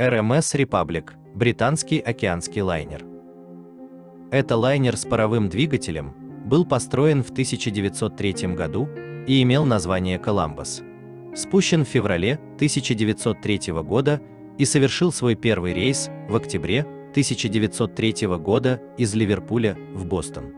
РМС «Репаблик» – британский океанский лайнер. Это лайнер с паровым двигателем, был построен в 1903 году и имел название «Коламбас». Спущен в феврале 1903 года и совершил свой первый рейс в октябре 1903 года из Ливерпуля в Бостон.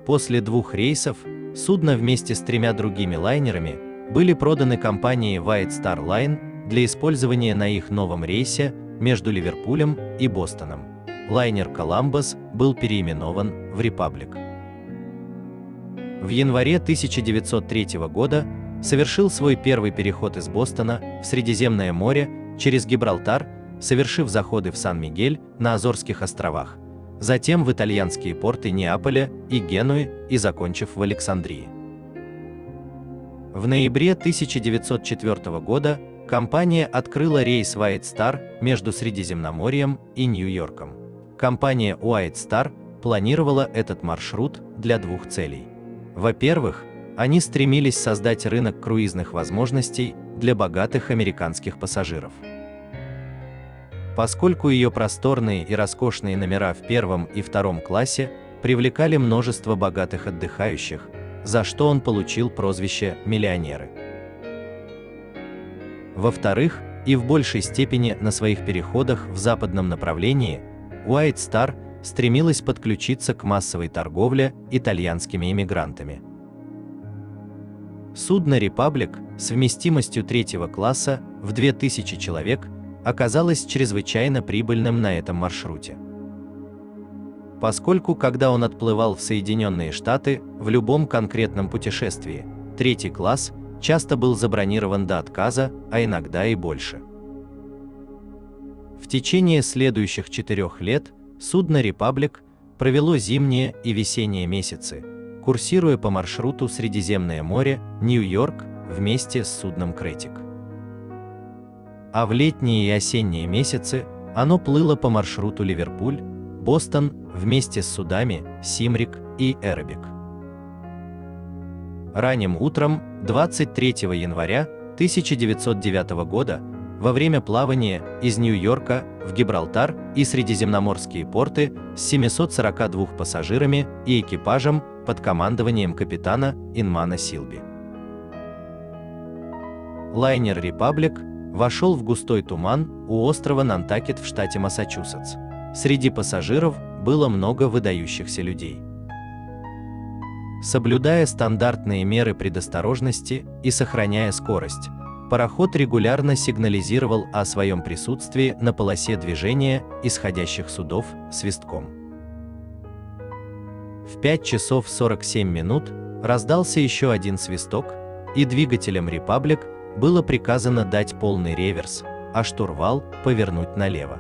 После 2 рейсов судно вместе с 3 другими лайнерами были проданы компании White Star Line для использования на их новом рейсе между Ливерпулем и Бостоном. Лайнер «Коламбас» был переименован в «Репаблик». В январе 1903 года совершил свой первый переход из Бостона в Средиземное море через Гибралтар, совершив заходы в Сан-Мигель на Азорских островах, затем в итальянские порты Неаполя и Генуи и закончив в Александрии. В ноябре 1904 года компания открыла рейс White Star между Средиземноморьем и Нью-Йорком. Компания White Star планировала этот маршрут для 2 целей. Во-первых, они стремились создать рынок круизных возможностей для богатых американских пассажиров. Поскольку ее просторные и роскошные номера в 1 и 2 классе привлекали множество богатых отдыхающих, за что он получил прозвище «миллионеры». Во-вторых, и в большей степени на своих переходах в западном направлении, White Star стремилась подключиться к массовой торговле итальянскими иммигрантами. Судно «Репаблик» с вместимостью 3 класса в 2000 человек оказалось чрезвычайно прибыльным на этом маршруте. Поскольку, когда он отплывал в Соединенные Штаты, в любом конкретном путешествии, 3 класс часто был забронирован до отказа, а иногда и больше. В течение следующих 4 лет судно «Репаблик» провело зимние и весенние месяцы, курсируя по маршруту Средиземное море, Нью-Йорк вместе с судном «Кретик». А в летние и осенние месяцы оно плыло по маршруту Ливерпуль, Бостон вместе с судами «Симрик» и «Эребик». Ранним утром 23 января 1909 года во время плавания из Нью-Йорка в Гибралтар и Средиземноморские порты с 742 пассажирами и экипажем под командованием капитана Инмана Силби. Лайнер «Репаблик» вошел в густой туман у острова Нантакет в штате Массачусетс. Среди пассажиров было много выдающихся людей. Соблюдая стандартные меры предосторожности и сохраняя скорость, пароход регулярно сигнализировал о своем присутствии на полосе движения исходящих судов свистком. В 5 часов 47 минут раздался еще один свисток, и двигателям «Репаблик» было приказано дать полный реверс, а штурвал повернуть налево.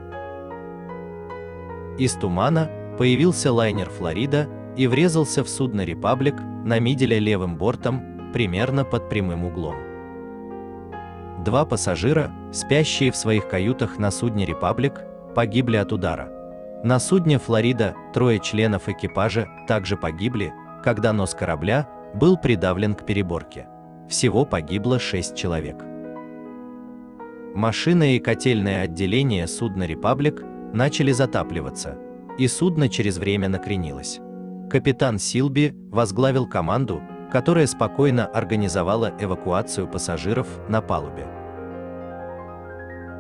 Из тумана появился лайнер «Флорида» и врезался в судно «Репаблик» на миделе левым бортом, примерно под прямым углом. 2 пассажира, спящие в своих каютах на судне «Репаблик», погибли от удара. На судне «Флорида» 3 членов экипажа также погибли, когда нос корабля был придавлен к переборке. Всего погибло 6 человек. Машина и котельное отделение судна «Репаблик» начали затапливаться, и судно через время накренилось. Капитан Силби возглавил команду, которая спокойно организовала эвакуацию пассажиров на палубе.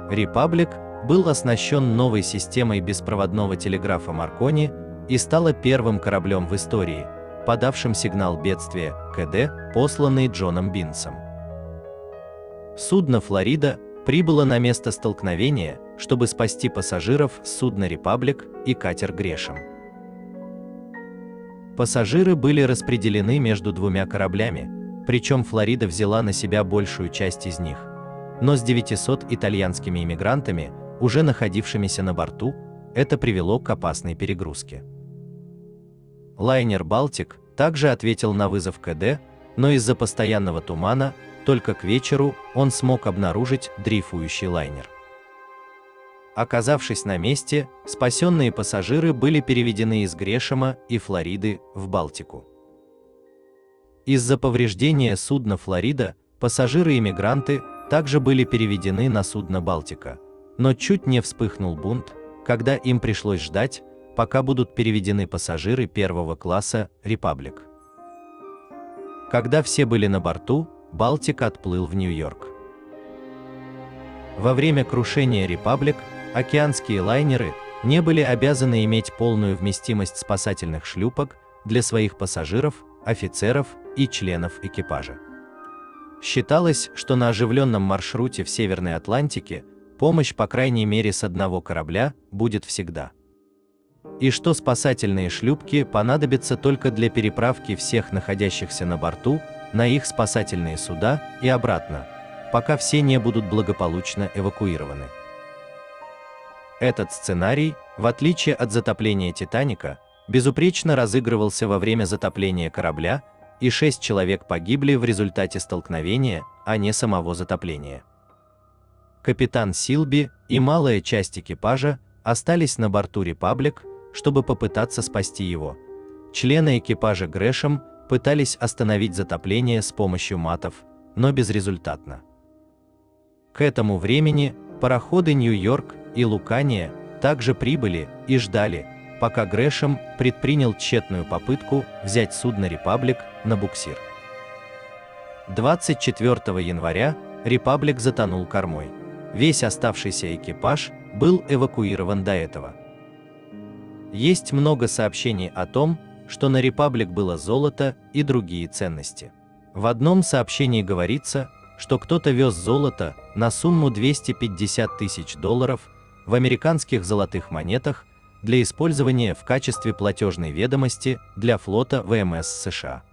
«Репаблик» был оснащен новой системой беспроводного телеграфа Маркони и стала первым кораблем в истории, подавшим сигнал бедствия КД, посланный Джоном Бинсом. Судно «Флорида» прибыло на место столкновения, чтобы спасти пассажиров с судна «Репаблик» и катер «Грешем». Пассажиры были распределены между 2 кораблями, причем «Флорида» взяла на себя большую часть из них, но с 900 итальянскими иммигрантами, уже находившимися на борту, это привело к опасной перегрузке. Лайнер «Балтик» также ответил на вызов КД, но из-за постоянного тумана только к вечеру он смог обнаружить дрейфующий лайнер. Оказавшись на месте, спасенные пассажиры были переведены из Грешема и Флориды в Балтику. Из-за повреждения судна «Флорида» пассажиры-иммигранты также были переведены на судно «Балтика», но чуть не вспыхнул бунт, когда им пришлось ждать, пока будут переведены пассажиры первого класса «Репаблик». Когда все были на борту, «Балтик» отплыл в Нью-Йорк. Во время крушения «Репаблик» океанские лайнеры не были обязаны иметь полную вместимость спасательных шлюпок для своих пассажиров, офицеров и членов экипажа. Считалось, что на оживленном маршруте в Северной Атлантике помощь по крайней мере с одного корабля будет всегда. И что спасательные шлюпки понадобятся только для переправки всех находящихся на борту на их спасательные суда и обратно, пока все не будут благополучно эвакуированы. Этот сценарий, в отличие от затопления «Титаника», безупречно разыгрывался во время затопления корабля, и 6 человек погибли в результате столкновения, а не самого затопления. Капитан Силби и малая часть экипажа остались на борту «Репаблик», чтобы попытаться спасти его. Члены экипажа Грэшем пытались остановить затопление с помощью матов, но безрезультатно. К этому времени пароходы «Нью-Йорк» и «Лукания» также прибыли и ждали, пока Грэшем предпринял тщетную попытку взять судно «Репаблик» на буксир. 24 января «Репаблик» затонул кормой. Весь оставшийся экипаж был эвакуирован до этого. Есть много сообщений о том, что на «Репаблик» было золото и другие ценности. В одном сообщении говорится, что кто-то вез золото на сумму $250 тысяч в американских золотых монетах для использования в качестве платежной ведомости для флота ВМС США.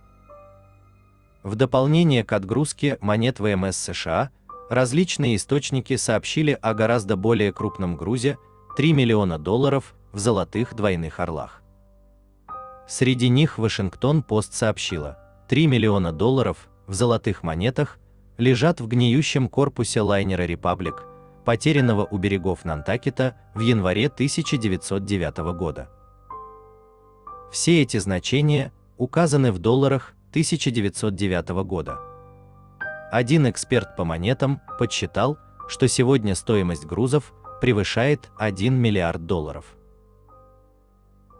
В дополнение к отгрузке монет ВМС США, различные источники сообщили о гораздо более крупном грузе – $3 миллиона в золотых двойных орлах. Среди них Вашингтон-Пост сообщила, $3 миллиона в золотых монетах лежат в гниющем корпусе лайнера «Репаблик», потерянного у берегов Нантакета в январе 1909 года. Все эти значения указаны в долларах 1909 года. Один эксперт по монетам подсчитал, что сегодня стоимость грузов превышает $1 миллиард.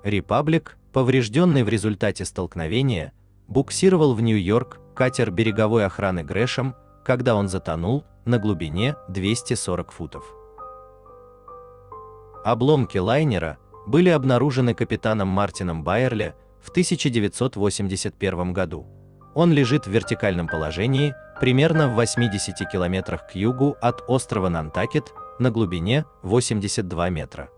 «Репаблик», поврежденный в результате столкновения, буксировал в Нью-Йорк катер береговой охраны Грэшем, когда он затонул на глубине 240 футов. Обломки лайнера были обнаружены капитаном Мартином Байерли в 1981 году. Он лежит в вертикальном положении примерно в 80 километрах к югу от острова Нантакет на глубине 82 метра.